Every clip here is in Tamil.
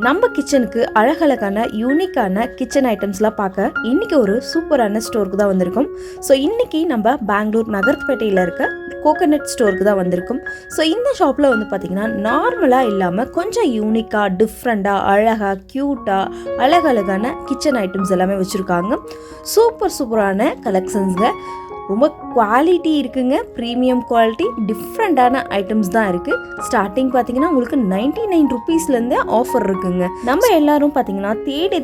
நம்ம கிச்சனுக்கு அழகழகான யூனிக்கான கிச்சன் ஐட்டம்ஸ்லாம் பார்க்க இன்றைக்கி ஒரு சூப்பரான ஸ்டோருக்கு தான் வந்திருக்கோம். ஸோ இன்றைக்கி நம்ம பெங்களூர் நகர்பேட்டையில் இருக்க கோகனட் ஸ்டோருக்கு தான் வந்திருக்கும். ஸோ இந்த ஷாப்பில் வந்து பார்த்திங்கன்னா நார்மலாக இல்லாமல் கொஞ்சம் யூனிக்காக டிஃப்ரெண்ட்டாக அழகாக க்யூட்டாக அழகழகான கிச்சன் ஐட்டம்ஸ் எல்லாமே வச்சுருக்காங்க. சூப்பரான கலெக்ஷன்ஸுங்க, ரொம்ப குவாலிட்டி இருக்குங்க, ப்ரீமியம் குவாலிட்டி டிஃப்ரெண்ட்டான ஐட்டம்ஸ் தான் இருக்குது. ஸ்டார்டிங் பார்த்தீங்கன்னா உங்களுக்கு 99 ருபீஸ்லேருந்தே ஆஃபர் இருக்குங்க. நம்ம எல்லாரும் பார்த்தீங்கன்னா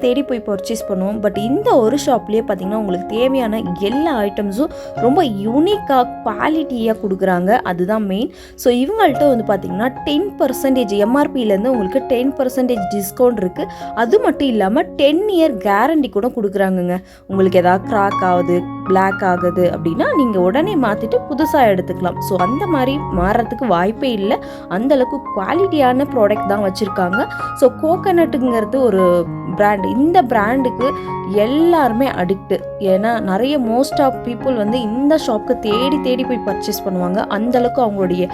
தேடி போய் பர்ச்சேஸ் பண்ணுவோம். பட் இந்த ஒரு ஷாப்லேயே பார்த்தீங்கன்னா உங்களுக்கு தேவையான எல்லா ஐட்டம்ஸும் ரொம்ப யூனிக்காக குவாலிட்டியாக கொடுக்குறாங்க. அதுதான் மெயின். ஸோ இவங்கள்ட்ட வந்து பார்த்தீங்கன்னா 10% எம்ஆர்பியிலேருந்து உங்களுக்கு 10% டிஸ்கவுண்ட் இருக்குது. அது மட்டும் இல்லாமல் 10 இயர் கேரண்டி கூட கொடுக்குறாங்கங்க. உங்களுக்கு எதாவது கிராக் ஆகுது, பிளாக் ஆகுது அப்படின்னா நீங்கள் உடனே மாற்றிட்டு புதுசாக எடுத்துக்கலாம். ஸோ அந்த மாதிரி மாறுறதுக்கு வாய்ப்பே இல்லை. அந்தளவுக்கு குவாலிட்டியான ப்ராடக்ட் தான் வச்சுருக்காங்க. ஸோ கோகனட்டுங்கிறது ஒரு பிராண்ட். இந்த பிராண்டுக்கு எல்லாருமே அடிக்ட்டு. ஏன்னா நிறைய மோஸ்ட் ஆஃப் பீப்புள் வந்து இந்த ஷாப்புக்கு தேடி போய் பர்ச்சேஸ் பண்ணுவாங்க. அந்தளவுக்கு அவங்களுடைய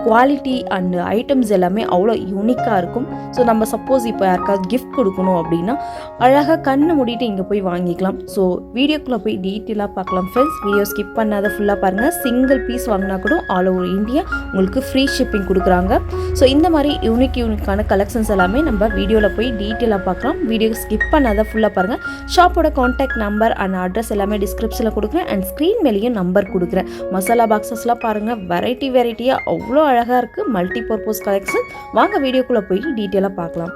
குவாலிட்டி அண்ட் ஐட்டம்ஸ் எல்லாமே அவ்வளோ யூனிக்காக இருக்கும். ஸோ நம்ம சப்போஸ் இப்போ யாருக்காவது கிஃப்ட் கொடுக்கணும் அப்படின்னா அழகாக கண்ணு மூடிட்டு இங்கே போய் வாங்கிக்கலாம். ஸோ வீடியோக்குள்ளே போய் டீட்டெயிலாக பார்க்கலாம் ஃப்ரெண்ட்ஸ். வீடியோ ஸ்கிப் பண்ணாத ஃபுல்லாக பாருங்கள். சிங்கிள் பீஸ் வாங்கினா கூட ஆல் ஓவர் இந்தியா உங்களுக்கு ஃப்ரீ ஷிப்பிங் கொடுக்குறாங்க. ஸோ இந்த மாதிரி யூனிக்கான கலெக்ஷன்ஸ் எல்லாமே நம்ம வீடியோவில் போய் டீட்டெயிலாக பார்க்கலாம். வீடியோ ஸ்கிப் பண்ணாத ஃபுல்லாக பாருங்கள். ஷாப்போட கான்டாக்ட் நம்பர் அண்ட் அட்ரஸ் எல்லாமே டிஸ்கிரிப்ஷனில் கொடுக்குறேன் அண்ட் ஸ்க்ரீன் மேலேயும் நம்பர் கொடுக்குறேன். மசாலா பாக்ஸஸ்லாம் பாருங்கள், வெரைட்டியாக அவ்வளோ அழகாக இருக்குது. Multi purpose collection. வாங்க வீடியோக்குள்ளே போய் டீட்டெயிலாக பார்க்கலாம்.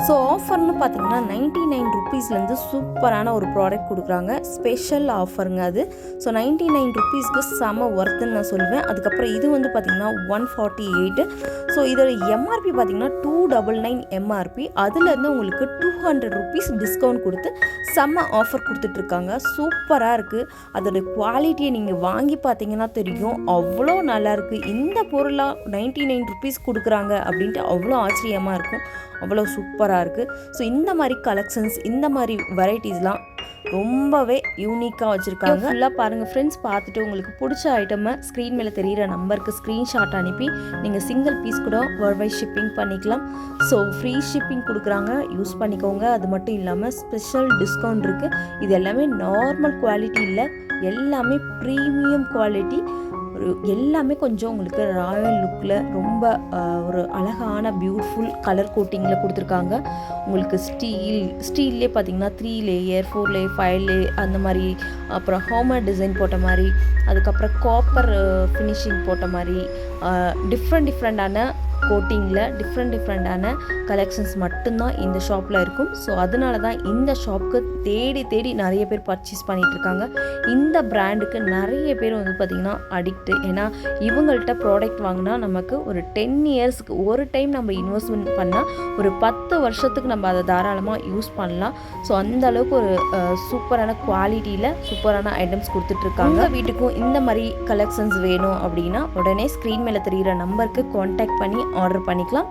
ஸோ ஆஃபர்னு பார்த்தீங்கன்னா 99 ருபீஸ்லேருந்து சூப்பரான ஒரு ப்ராடக்ட் கொடுக்குறாங்க. ஸ்பெஷல் ஆஃபருங்க அது. ஸோ 99 ருபீஸ்க்கு செம ஒர்த்துன்னு நான் சொல்லுவேன். அதுக்கப்புறம் இது வந்து பார்த்திங்கன்னா 148. ஸோ இதோட எம்ஆர்பி பார்த்திங்கன்னா 299 எம்ஆர்பி. அதுலேருந்து உங்களுக்கு 200 ருபீஸ் டிஸ்கவுண்ட் கொடுத்து செம்ம ஆஃபர் கொடுத்துட்ருக்காங்க. சூப்பராக இருக்குது. அதோடய குவாலிட்டியை நீங்கள் வாங்கி பார்த்தீங்கன்னா தெரியும், அவ்வளோ நல்லாயிருக்கு. இந்த பொருளாக 99 ருபீஸ் கொடுக்குறாங்க அப்படின்ட்டு அவ்வளோ ஆச்சரியமாக இருக்கும். அவ்வளோ சூப்பராக இருக்குது. ஸோ இந்த மாதிரி கலெக்ஷன்ஸ், இந்த மாதிரி வெரைட்டிஸ்லாம் ரொம்பவே யூனிக்காக வச்சுருக்காங்க. ஃபுல்லாக பாருங்கள் ஃப்ரெண்ட்ஸ். பார்த்துட்டு உங்களுக்கு பிடிச்ச ஐட்டமை ஸ்க்ரீன் மேலே தெரிகிற நம்பருக்கு ஸ்க்ரீன்ஷாட் அனுப்பி நீங்கள் சிங்கிள் பீஸ் கூட வேர்ல்ட் வைட் ஷிப்பிங் பண்ணிக்கலாம். ஸோ ஃப்ரீ ஷிப்பிங் கொடுக்குறாங்க, யூஸ் பண்ணிக்கோங்க. அது மட்டும் இல்லாமல் ஸ்பெஷல் டிஸ்கவுண்ட் இருக்குது. இது எல்லாமே நார்மல் குவாலிட்டி இல்லை, எல்லாமே ப்ரீமியம் குவாலிட்டி. எல்லாமே கொஞ்சம் உங்களுக்கு ராயல் லுக்கில் ரொம்ப ஒரு அழகான பியூட்டிஃபுல் கலர் கோட்டிங்கில் கொடுத்துருக்காங்க. உங்களுக்கு ஸ்டீல்லே பார்த்தீங்கன்னா 3 லேயர் 4 லேயர் 5 லேயர் அந்த மாதிரி, அப்புறம் ஹோமர் டிசைன் போட்ட மாதிரி, அதுக்கப்புறம் காப்பர் ஃபினிஷிங் போட்ட மாதிரி டிஃப்ரெண்ட்டான கோட்டிங்கில் டிஃப்ரெண்ட்டான கலெக்ஷன்ஸ் மட்டும்தான் இந்த ஷாப்பில் இருக்கும். ஸோ அதனால தான் இந்த ஷாப்புக்கு தேடி நிறைய பேர் பர்ச்சேஸ் பண்ணிகிட்ருக்காங்க. இந்த பிராண்டுக்கு நிறைய பேர் வந்து பார்த்திங்கன்னா அடிக்ட்டு. ஏன்னா இவங்கள்ட்ட ப்ராடக்ட் வாங்கினா நமக்கு ஒரு 10 இயர்ஸ்க்கு ஒரு டைம் நம்ம இன்வெஸ்ட்மெண்ட் பண்ணால் ஒரு 10 வருஷத்துக்கு நம்ம அதை தாராளமாக யூஸ் பண்ணலாம். ஸோ அந்த அளவுக்கு ஒரு சூப்பரான குவாலிட்டியில் சூப்பரான ஐட்டம்ஸ் கொடுத்துட்ருக்காங்க. வீட்டுக்கும் இந்த மாதிரி கலெக்ஷன்ஸ் வேணும் அப்படின்னா உடனே ஸ்க்ரீன் மேலே தெரிகிற நம்பருக்கு கான்டாக்ட் பண்ணி ஆர்டர் பண்ணிக்கலாம்.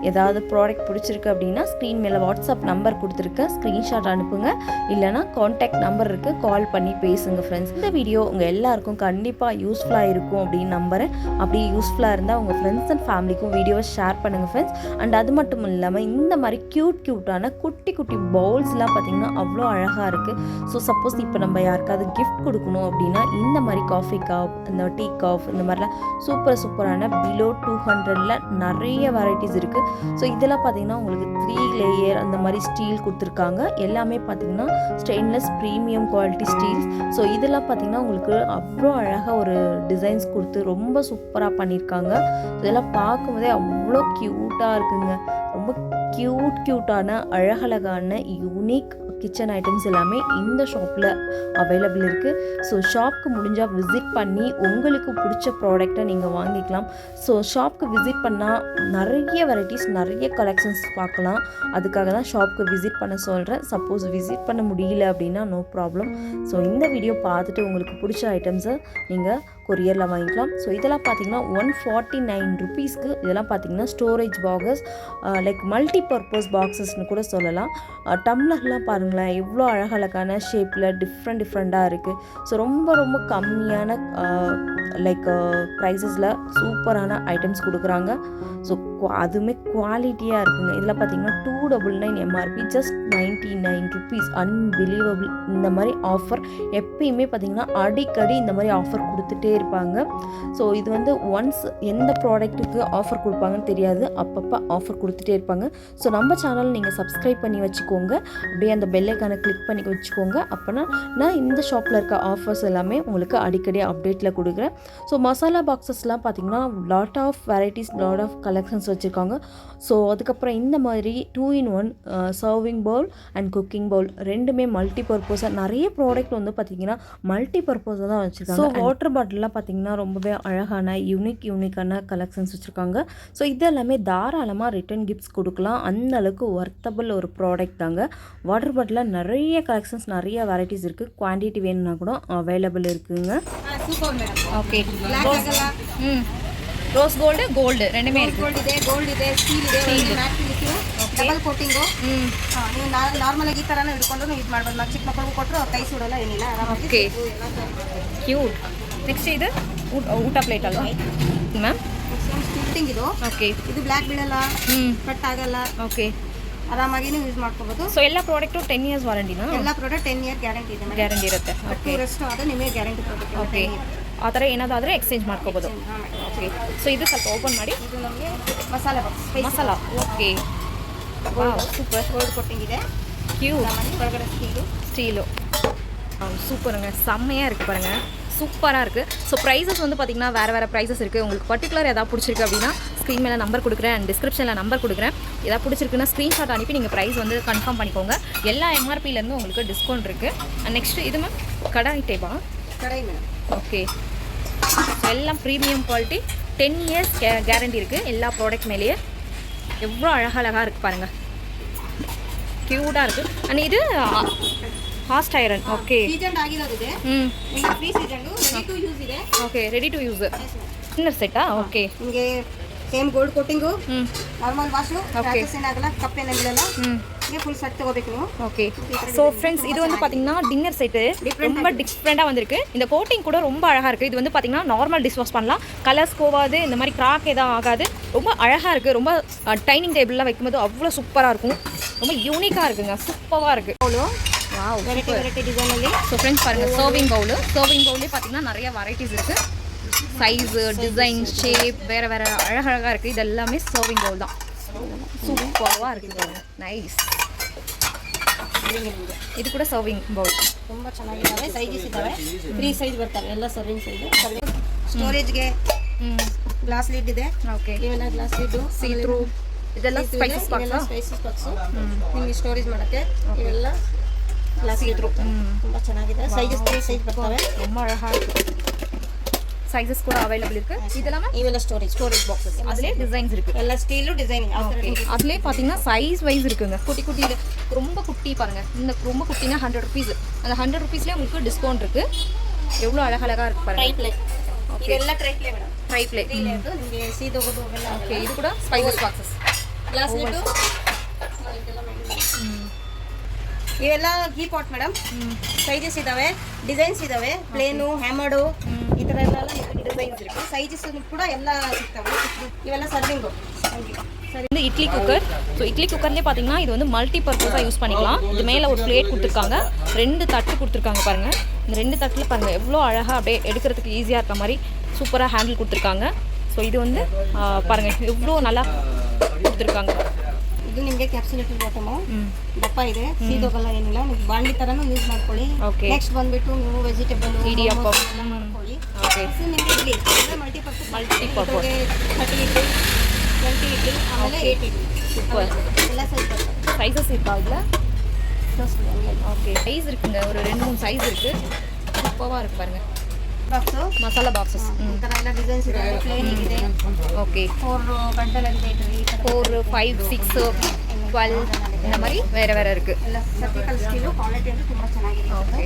ஏதாவது ப்ராடக்ட் பிடிச்சிருக்கு அப்படின்னா ஸ்க்ரீன் மேலே வாட்ஸ்அப் நம்பர் கொடுத்துருக்க ஸ்க்ரீன்ஷாட் அனுப்புங்க, இல்லைனா காண்டாக்ட் நம்பர் இருக்குது, கால் பண்ணி பேசுங்க ஃப்ரெண்ட்ஸ். இந்த வீடியோ உங்கள் எல்லாருக்கும் கண்டிப்பாக யூஸ்ஃபுல்லாக இருக்கும் அப்படின்னு நம்புகிறேன். அப்படி யூஸ்ஃபுல்லாக இருந்தால் உங்கள் ஃப்ரெண்ட்ஸ் அண்ட் ஃபேமிலிக்கும் வீடியோவை ஷேர் பண்ணுங்கள் ஃப்ரெண்ட்ஸ். அண்ட் அது மட்டும் இல்லாமல் இந்த மாதிரி க்யூட்டான குட்டி குட்டி பவுல்ஸ்லாம் பார்த்திங்கன்னா அவ்வளோ அழகாக இருக்குது. ஸோ சப்போஸ் இப்போ நம்ம யாருக்காவது கிஃப்ட் கொடுக்கணும் அப்படின்னா இந்த மாதிரி காஃபி கப், இந்த டீ கப், இந்த மாதிரிலாம் சூப்பரான பிலோ 200ல் நிறைய வெரைட்டிஸ் இருக்குது. ஸோ இதெல்லாம் பார்த்திங்கன்னா உங்களுக்கு 3 லேயர் அந்த மாதிரி ஸ்டீல் கொடுத்துருக்காங்க. எல்லாமே பார்த்திங்கன்னா stainless premium quality Steeles. So இதெல்லாம் பார்த்திங்கன்னா உங்களுக்கு அவ்வளோ அழகாக ஒரு டிசைன்ஸ் கொடுத்து ரொம்ப சூப்பராக பண்ணியிருக்காங்க. இதெல்லாம் பார்க்கும்போதே அவ்வளோ க்யூட்டாக இருக்குங்க. ரொம்ப க்யூட்டான அழகழகான யூனிக் கிச்சன் ஐட்டம்ஸ் எல்லாமே இந்த ஷாப்பில் அவைலபிள் இருக்குது. ஸோ ஷாப்க்கு முடிஞ்சால் விசிட் பண்ணி உங்களுக்கு பிடிச்ச ப்ராடக்டை நீங்கள் வாங்கிக்கலாம். ஸோ ஷாப்க்கு விசிட் பண்ணால் நிறைய வெரைட்டிஸ், நிறைய கலெக்ஷன்ஸ் பார்க்கலாம். அதுக்காக தான் ஷாப்க்கு விசிட் பண்ண சொல்கிறேன். சப்போஸ் விசிட் பண்ண முடியல அப்படின்னா நோ ப்ராப்ளம். ஸோ இந்த வீடியோ பார்த்துட்டு உங்களுக்கு பிடிச்ச ஐட்டம்ஸை நீங்கள் கொரியரில் வாங்கிக்கலாம். ஸோ இதெல்லாம் பார்த்தீங்கன்னா 149 ருபீஸ்க்கு இதெல்லாம் பார்த்தீங்கன்னா storage boxes, like multi purpose பாக்ஸஸ்னு கூட சொல்லலாம். டம்ளர்லாம் பாருங்களேன் எவ்வளோ அழகழகான ஷேப்பில் டிஃப்ரெண்ட்டாக இருக்குது. ஸோ ரொம்ப கம்மியான லைக் ப்ரைஸஸில் சூப்பரான ஐட்டம்ஸ் கொடுக்குறாங்க. ஸோ அதுவுமே குவாலிட்டியாக இருக்குங்க. இதில் பார்த்தீங்கன்னா 299 MRP, ஜஸ்ட் 99 ருபீஸ். அன்பிலீவபிள். இந்த மாதிரி ஆஃபர் எப்பயுமே பார்த்தீங்கன்னா அடிக்கடி இந்த மாதிரி ஆஃபர் கொடுத்துட்டே இருப்பாங்க. ஸோ இது வந்து ஒன்ஸ் எந்த ப்ராடக்ட்டுக்கு ஆஃபர் கொடுப்பாங்கன்னு தெரியாது, அப்பப்போ ஆஃபர் கொடுத்துட்டே இருப்பாங்க. ஸோ நம்ம சேனல் நீங்கள் சப்ஸ்கிரைப் பண்ணி வச்சுக்கோங்க, அப்படியே அந்த பெல்லைக்கான கிளிக் பண்ணி வச்சுக்கோங்க. அப்போனா நான் இந்த ஷாப்பில் இருக்க ஆஃபர்ஸ் எல்லாமே உங்களுக்கு அடிக்கடி அப்டேட்டில் கொடுக்குறேன். ஸோ மசாலா பாக்ஸஸ்லாம் பார்த்தீங்கன்னா lot of varieties, lot of collections வச்சுருக்காங்க. ஸோ அதுக்கப்புறம் இந்த மாதிரி 2-in-1 serving bowl and cooking bowl ரெண்டுமே மல்டி பர்பஸாக நிறைய ப்ராடக்ட் வந்து பார்த்திங்கன்னா மல்டி பர்பஸாக தான் வச்சுருக்காங்க. ஸோ வாட்டர் பாட்டிலாம் பார்த்திங்கன்னா ரொம்பவே அழகான யூனிக்கான கலெக்ஷன்ஸ் வச்சுருக்காங்க. ஸோ இதெல்லாமே தாராளமாக ரிட்டன் கிஃப்ட்ஸ் கொடுக்கலாம். அந்த அளவுக்கு ஒர்த்தபிள் ஒரு ப்ராடக்ட் தாங்க. வாட்டர் பாட்டிலில் நிறைய கலெக்ஷன்ஸ், நிறைய வெரைட்டிஸ் இருக்குது. குவான்டிட்டி வேணும்னா கூட அவைலபிள் இருக்குதுங்க. ஓகே, ರೋಸ್ ಗೋಲ್ಡ್ ரெண்டுமே இருக்கு. ಗೋಲ್ಡ್ ಇದೆ ಸ್ಟೀಲ್ ಇದೆ, ಮ್ಯಾಟ್ ಫಿನಿಶಿಂಗ್, ಡಬಲ್ ಕೋಟಿಂಗ್. ನೀವು ನಾರ್ಮಲ್ ಆಗಿ ಈ ತರನೇ ಹಿಡ್ಕೊಂಡು ಯೂಸ್ ಮಾಡಬಹುದು. ನಾವು ಚಿಕ್ಕ ಮಕ್ಕಳಿಗೂ ಕೊಟ್ಟರು ಕೈ ಸುಡಲ್ಲ, ಏನಿಲ್ಲ, ಆರಾಮಾಗಿ. Okay, cute. ನೆಕ್ಸ್ಟ್ ಇದು ಊಟ ಪ್ಲೇಟ್ ಅಲ್ವಾ ಮ್ಯಾಮ್? ಸ್ಟಿಲ್ಟಿಂಗ್ ಇದು. ಓಕೆ, ಇದು ಬ್ಲ್ಯಾಕ್ ಬೀಳಲ್ಲ, ಕಟ್ ಆಗಲ್ಲ. ಓಕೆ, ಆರಾಮಾಗಿ ನೀವು ಯೂಸ್ ಮಾಡ್ಕೋಬಹುದು. ಸೊ ಎಲ್ಲ ಪ್ರಾಡಕ್ಟು 10 ಇಯರ್ಸ್ ವಾರಂಟಿನಾ? ಎಲ್ಲ ಪ್ರಾಡಕ್ಟ್ 10 ಇಯರ್ ಗ್ಯಾರಂಟಿ ಇದೆ. ಗ್ಯಾರಂಟಿ ಇರುತ್ತೆ. ಓಕೆ, ರೆಸ್ಟ್ ಆದ್ರೆ ನಿಮಗೆ ಗ್ಯಾರಂಟಿ ಕೊಡ್ತೀವಿ. ಓಕೆ, ಆ ಥರ ಏನಾದರೂ ಎಕ್ಸ್ಚೇಂಜ್ ಮಾಡ್ಕೋಬೋದು. ಓಕೆ, ಸೊ ಇದು ಸ್ವಲ್ಪ ಓಪನ್ ಮಾಡಿ. ಇದು ನಮಗೆ masala box, masala. Okay, super. Gold coating ಇದೆ. கியூட். ಒಳಗಡೆ ஸ்டீலு சூப்பருங்க, செம்மையாக இருக்குது பாருங்கள், சூப்பராக இருக்குது. ஸோ ப்ரைஸஸ் வந்து பார்த்திங்கன்னா வேறு ப்ரைஸஸ் இருக்குது. உங்களுக்கு பர்டிகுலர் எதாவது பிடிச்சிருக்கு அப்படின்னா ஸ்க்ரீன் மேலே நம்பர் கொடுக்குறேன் அண்ட் டிஸ்கிரிப்ஷனில் நம்பர் கொடுக்குறேன். எதாவது பிடிச்சிருக்குன்னா ஸ்க்ரீன்ஷாட் அனுப்பி நீங்கள் ப்ரைஸ் வந்து கன்ஃபார்ம் பண்ணிக்கோங்க. எல்லா MRPலேருந்து உங்களுக்கு டிஸ்கவுண்ட் இருக்குது. அண்ட் நெக்ஸ்ட்டு இது மேம் கடாய் டைப்பா? கடாய் மேடம். ஓகே, ஸோ எல்லாம் ப்ரீமியம் குவாலிட்டி, 10 இயர்ஸ் கேரண்டி இருக்குது எல்லா ப்ராடக்ட் மேலேயே. எவ்வளோ அழகாக இருக்குது பாருங்கள், க்யூட்டாக இருக்குது. அண்ட் இது ಫಾಸ್ಟ್ ಐರನ್. ಓಕೆ, ಸೀಸನ್ ಆಗಿರೋದಿದೆ. ನಿಮಗೆ free season ready to use ಇದೆ. Okay, ready to use inner ಸೆಟ್ಟಾ? ಓಕೆ, ನಿಮಗೆ same gold coating, normal wash, crackers ಏನಾಗಲ್ಲ, ಕಪ್ ಏನಾಗಿರಲ್ಲ. ನಿಮಗೆ ಫುಲ್ ಸೆಟ್ ತಗೋಬೇಕು ನೀವು. ஓகே, ஸோ ஃப்ரெண்ட்ஸ் இது வந்து பார்த்தீங்கன்னா டின்னர் செட்டு ரொம்ப டிஃப்ரெண்ட்டாக வந்திருக்கு. இந்த கோட்டிங் கூட ரொம்ப அழகாக இருக்குது. இது வந்து பார்த்தீங்கன்னா நார்மல் டிஷ் வாஷ் பண்ணலாம், கலர்ஸ் போகாது, இந்த மாதிரி கிராக் எதாவது ஆகாது. ரொம்ப அழகாக இருக்குது. ரொம்ப டைனிங் டேபிளில் வைக்கும்போது அவ்வளோ சூப்பராக இருக்கும். ரொம்ப யூனிக்காக இருக்குங்க, சூப்பராக இருக்குது. அவ்வளோ வாவ், வெரைட்டி டிசைನಲ್ಲಿ. ஸோ ஃப்ரெண்ட்ஸ் பாருங்கள், சர்விங் பவுலே பார்த்தீங்கன்னா நிறைய வெரைட்டிஸ் இருக்குது. சைஸு, டிசைன், ஷேப் வேறு அழகழகாக இருக்குது. இது எல்லாமே சர்விங் பவுல் தான். சூப்பராக இருக்குது, நைஸ். ಇದು ಕೂಡ ಸರ್ವಿಂಗ್ ಬೌಲ್ ತುಂಬ ಚೆನ್ನಾಗಿದ್ದಾವೆ. ಸೈಜಸ್ ಇದ್ದಾವೆ, 3 ಸೈಜ್ ಬರ್ತವೆ, ಎಲ್ಲ ಸರ್ವಿಂಗ್ ಸೈಜ್. ಸ್ಟೋರೇಜ್ಗೆ ಗ್ಲಾಸ್ ಲಿಡ್ ಇದೆ. ಓಕೆ, ಇವೆಲ್ಲ ಗ್ಲಾಸ್ ಲಿಡ್, ಸೀ ಥ್ರೂ, ಇದೆಲ್ಲ ಸ್ಪೈಸಸ್ ಬಾಕ್ಸ್ ನಿಮಗೆ ಸ್ಟೋರೇಜ್ ಮಾಡೋಕ್ಕೆ. ಇವೆಲ್ಲ ಗ್ಲಾಸ್ ಲಿಡ್ ತುಂಬ ಚೆನ್ನಾಗಿದೆ. ಸೈಜಸ್ 3 ಸೈಜ್ ಬರ್ತವೆ. ரொம்ப அழகாக இருக்குது. சைஸஸ் கூட அவைலபிள் இருக்குது. இதெல்லாம் ಇವೆಲ್ಲ ಸ್ಟೋರೇಜ್ பாக்ஸஸ், அதுலேயே டிசைன்ஸ் இருக்குது. ಎಲ್ಲ ஸ்டீಲು டிசைன். ஓகே, அதுலேயே பார்த்தீங்கன்னா சைஸ் வைஸ் இருக்குங்க. குட்டி இது ரொம்ப குட்டி பாருங்கள். இந்த ரொம்ப குட்டினா 100 ருபீஸ். அந்த 100 ருபீஸ்லேயே உங்களுக்கு டிஸ்கவுண்ட் இருக்குது. எவ்வளோ அழகழகாக இருக்குது பாருங்கள். ಇದೆಲ್ಲ ಟ್ರೈಪ್ಲೇ ಮೇಡಮ್ ಟ್ರೈಪ್ಲೇ ಇದು ನಿಮಗೆ ಸೀದೋಗೋದು ಅವೆಲ್ಲ ಓಕೆ ಇದು ಕೂಡ ಸ್ಪೈಸಸ್ ಬಾಕ್ಸಸ್ ಗ್ಲಾಸ್ ಲಿಟ್ಟು ಇವೆಲ್ಲ ಗೀ ಪಾಟ್ ಮೇಡಮ್ ಸೈಜಸ್ ಇದಾವೆ ಡಿಸೈನ್ಸ್ ಇದಾವೆ ಪ್ಲೇನು ಹ್ಯಾಮರ್ಡು ಈ ಥರ ಎಲ್ಲ ಡಿಸೈನ್ಸ್ ಇರುತ್ತೆ ಸೈಜಸ್ ಕೂಡ ಎಲ್ಲ ಸಿಗ್ತವೆ ಇವೆಲ್ಲ ಸರ್ವಿಂಗು சரி வந்து இட்லி குக்கர் ஸோ இட்லி குக்கர்லேயே பார்த்தீங்கன்னா இது வந்து மல்டி பர்பஸாக யூஸ் பண்ணிக்கலாம் இது மேலே ஒரு பிளேட் கொடுத்துருக்காங்க 2 தட்டு கொடுத்துருக்காங்க பாருங்கள் இந்த 2 தட்டில் பாருங்கள் எவ்வளோ அழகாக அப்படியே எடுக்கிறதுக்கு ஈஸியாக இருக்க மாதிரி சூப்பராக ஹேண்டில் கொடுத்துருக்காங்க ஸோ இது வந்து பாருங்கள் எவ்வளோ நல்லா கொடுத்துருக்காங்க ಇದು ನಿಮಗೆ ಕ್ಯಾಪ್ಸುಲೇಟರ್ ಬಾಟಮು ದಪ್ಪ ಇದೆ ಸೀದೋಗಲ್ಲ ಏನಿಲ್ಲ ನೀವು ಬಾಂಡ್ಲಿ ಥರನೂ ಯೂಸ್ ಮಾಡ್ಕೊಳ್ಳಿ ನೆಕ್ಸ್ಟ್ ಬಂದುಬಿಟ್ಟು ನೀವು ವೆಜಿಟೇಬಲ್ ಇಡಿಯಪ್ಪ ಮಾಡ್ಕೊಳ್ಳಿ ಓಕೆ ನಿಮಗೆ ಇಡ್ಲಿ ಅಂದರೆ ಮಲ್ಟಿಪರ್ಪಸ್ 30 ಇಡ್ಲಿ 20 ಇಡ್ಲಿ ಆಮೇಲೆ 8 ಇಡ್ಲಿ சூப்பர் ಎಲ್ಲ ಸೈಜ್ ಬರ್ತದೆ சைஸஸ் இருக்கா இதில் ஓகே சைஸ் இருக்குங்க ஒரு 2-3 சைஸ் இருக்குது சூப்பராக இருக்குது பாருங்கள் ಬಾಕ್ಸು மசாலா பாக்ஸஸ் ಈ ಥರ ಎಲ್ಲ ಡಿಸೈನ್ಸ್ ಇದೆ ಪ್ಲೇನಿಂಗ್ ಇದೆ ஓகே 4 ಗಂಟಲಲ್ಲಿ ಇದೆ ಈ ಥರ 4 5 6 12 இந்த மாதிரி வேறு வேறு இருக்குது ಎಲ್ಲ ಸರ್ಜಿಕಲ್ ಸ್ಟೀಲು ಕ್ವಾಲಿಟಿ ಅಂದರೆ ತುಂಬ ಚೆನ್ನಾಗಿದೆ ஓகே